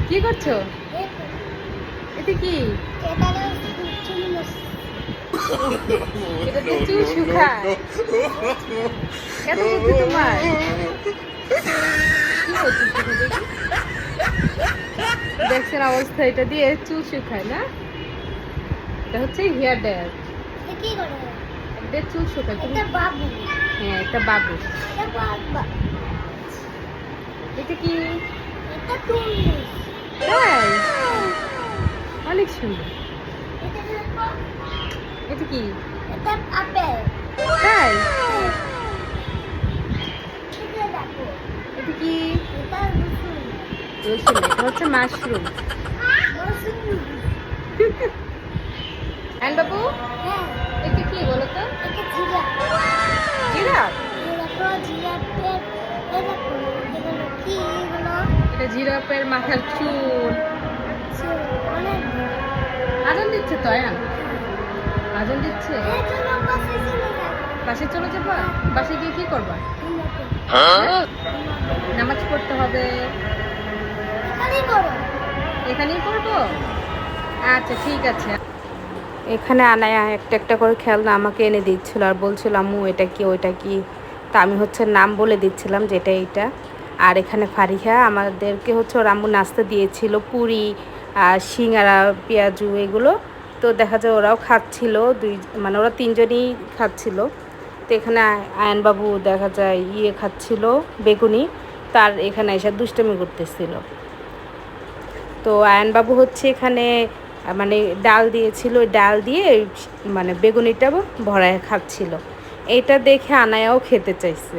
কি করছো? এটা কি? এটা দিয়ে চুল শুকায়? এত বুদ্ধি তোমার? কি করছো দেখি? দেখছেন অবস্থা, এটা দিয়ে চুল শুকায় না? এটা হচ্ছে হেয়ার ড্রায়ার। এটা চুল শুকায়। হ্যাঁ, এটা বাবু। এটা কি? তাই? অনেক সুন্দর। এটা কি? তাই? এটা কি? রসুন। এটা হচ্ছে মাশরুম। হ্যাঁ বাবু, এটা কি বলো তো? জিরাফ? এটা জিরাফের মাথার চুল। আজান দিচ্ছে তো, আজান দিচ্ছে। বাসে চলে যাবা? বাসে গিয়ে কি করবা? নামাজ পড়তে হবে। এখানেই করবো? আচ্ছা ঠিক আছে। এখানে আনায়া একটা একটা করে খেলনা আমাকে এনে দিচ্ছিল আর বলছিল আম্মু এটা কি ওইটা কি। তা আমি হচ্ছে নাম বলে দিচ্ছিলাম যেটা এইটা। আর এখানে ফারিহা আমাদেরকে হচ্ছে ওর আম্মু নাস্তা দিয়েছিল, পুরি আর সিঙ্গারা পেঁয়াজু এগুলো। তো দেখা যায় ওরাও খাচ্ছিল, মানে ওরা তিনজনই খাচ্ছিল। তো এখানে আয়নবাবু দেখা যায় খাচ্ছিল বেগুনি, তার এখানে এসে দুষ্টামি করতেছিল। তো আয়নবাবু হচ্ছে এখানে মানে ডাল দিয়েছিল, ডাল দিয়ে মানে বেগুনিটা ভরায় খাচ্ছিল। এটা দেখে আনায়াও খেতে চাইছে,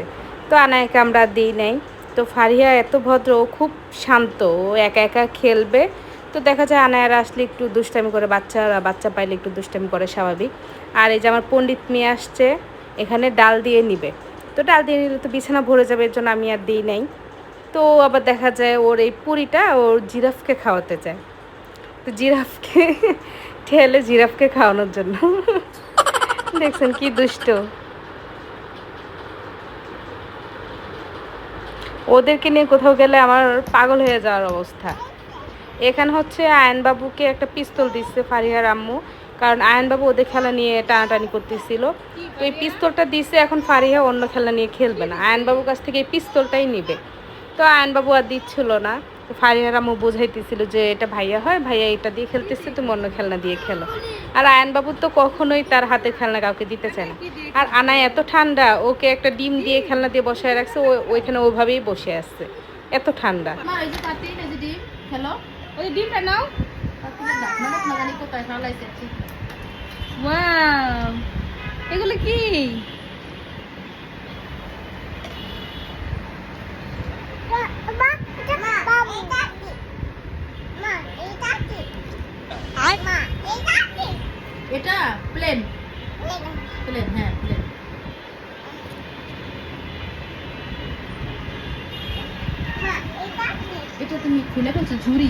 তো আনায়াকে আমরা দিই নাই। তো ফারিহা এত ভদ্র, ও খুব শান্ত, ও একা একা খেলবে। তো দেখা যায় আনায়ার আসলে একটু দুষ্টামি করে, বাচ্চা পাইলে একটু দুষ্টামি করে, স্বাভাবিক। আর এই যে আমার পণ্ডিত মেয়ে আসছে, এখানে ডাল দিয়ে নিবে। তো ডাল দিয়ে নিলে তো বিছানা ভরে যাবে, এর জন্য আমি আর দিই নাই। তো আবার দেখা যায় ওর এই পুরিটা ওর জিরাফকে খাওয়াতে চায়। তো জিরাফকে ঠেলে জিরাফকে খাওয়ানোর জন্য। দেখছেন কি দুষ্ট। ওদেরকে নিয়ে কোথাও গেলে আমার পাগল হয়ে যাওয়ার অবস্থা। এখানে হচ্ছে আয়নবাবুকে একটা পিস্তল দিচ্ছে ফারিহার আম্মু, কারণ আয়নবাবু ওদের খেলা নিয়ে টানাটানি করতেছিল। তো এই পিস্তলটা দিচ্ছে, এখন ফারিহা অন্য খেলা নিয়ে খেলবে না, আয়নবাবুর কাছ থেকে এই পিস্তলটাই নিবে। তো আয়নবাবু আর দিচ্ছিল না। তো ফারিহার আম্মু বোঝাইতেছিল যে এটা ভাইয়া হয়, ভাইয়া এটা দিয়ে খেলতেছে, তুমি অন্য খেলনা দিয়ে খেলো। আর আয়নবাবু তো কখনোই তার হাতের খেলনা কাউকে দিতে চায় না। আর আনায় এত ঠান্ডা, ওকে একটা ডিম দিয়ে খেলনা দিয়ে বসায় রাখছে, ওইখানে ওইভাবেই বসে আসছে, এত ঠান্ডা। ওই ডিমটা নাও। ওয়াও, এগুলো কি? এটা প্লেন, প্লেন, হ্যাঁ প্লেন। এটা তুমি খুলে ফেলছো, ঝুড়ি।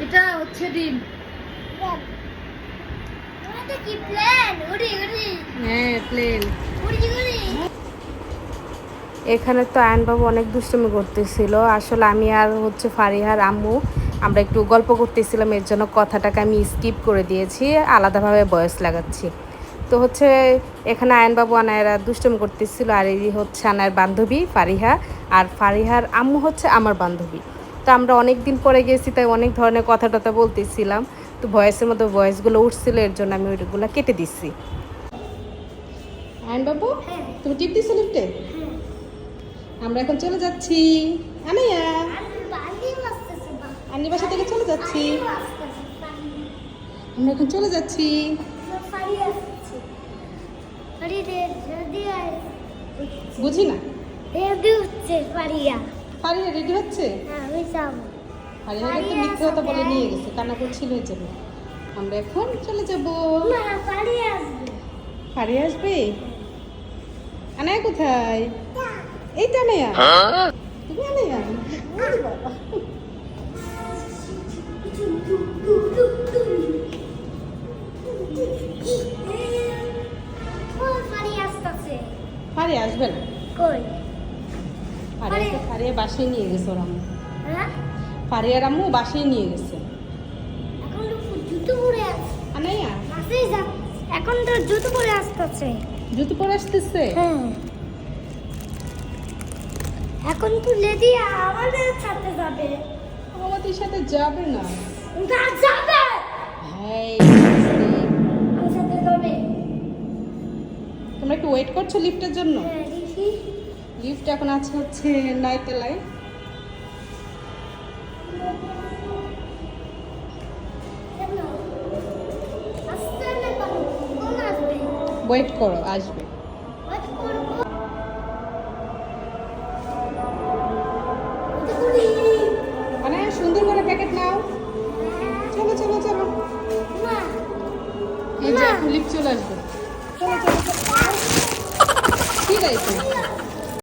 এটা হচ্ছে ডিম। হ্যাঁ প্লেন। এখানে তো আয়নবাবু অনেক দুষ্টুমি করতেছিল। আসলে আমি আর হচ্ছে ফারিহার আম্মু আমরা একটু গল্প করতেছিলাম, এর জন্য কথাটাকে আমি স্কিপ করে দিয়েছি, আলাদাভাবে ভয়েস লাগাচ্ছি। তো হচ্ছে এখানে আয়নবাবু আনায়রা দুষ্টুমি করতেছিল, আর এই হচ্ছে আনায়ের বান্ধবী ফারিহা, আর ফারিহার আম্মু হচ্ছে আমার বান্ধবী। তো আমরা অনেক দিন পরে গেছি, তাই অনেক ধরনের কথা টথা বলতেছিলাম। তো ভয়েসের মধ্যে ভয়েসগুলো উঠছিল, এর জন্য আমি ওইগুলো কেটে দিচ্ছি। আয়নবাবু, তুমি টিপ দিছো লিফটে? আমরা এখন চলে যাচ্ছি আনাইয়া, আন্নির বাসা থেকে চলে যাচ্ছি। আমরা এখন চলে যাচ্ছি। বুঝি না। ফারিহা রেডি হচ্ছে। ফারিহাকে তো মিথ্যে কথা বলে নিয়ে গেছে, কান্না করছিল এর জন্য। আমরা এখন চলে যাবো। ফারিহা আসবে? আনায়া কোথায়? এইটা আনায়া, তুমি আনায়া। ফারিহা আসবে না? ফারিয়াকে ফারিয়া বাসায় নিয়ে গেছে ওর আম্মু। হ্যাঁ ফারিয়ার আম্মু বাসায় নিয়ে গেছে। এখন তো জুতো পরে আছে আনাইয়া বাসে যা এখন তো জুতো পরে আসতেছে জুতো পরে আসতেছে। হ্যাঁ এখন তো লেডি আমাদের সাথে যাবে আমাদের সাথে যাবে না। না যাবে হ্যাঁ আমার সাথে যাবে তোমরা কি ওয়েট করছো লিফটের জন্য? হ্যাঁ দেখি লিফট এখন আছে হচ্ছে 9 তলায়। কেন আসতে না কোন আসবে ওয়েট করো, আসবে।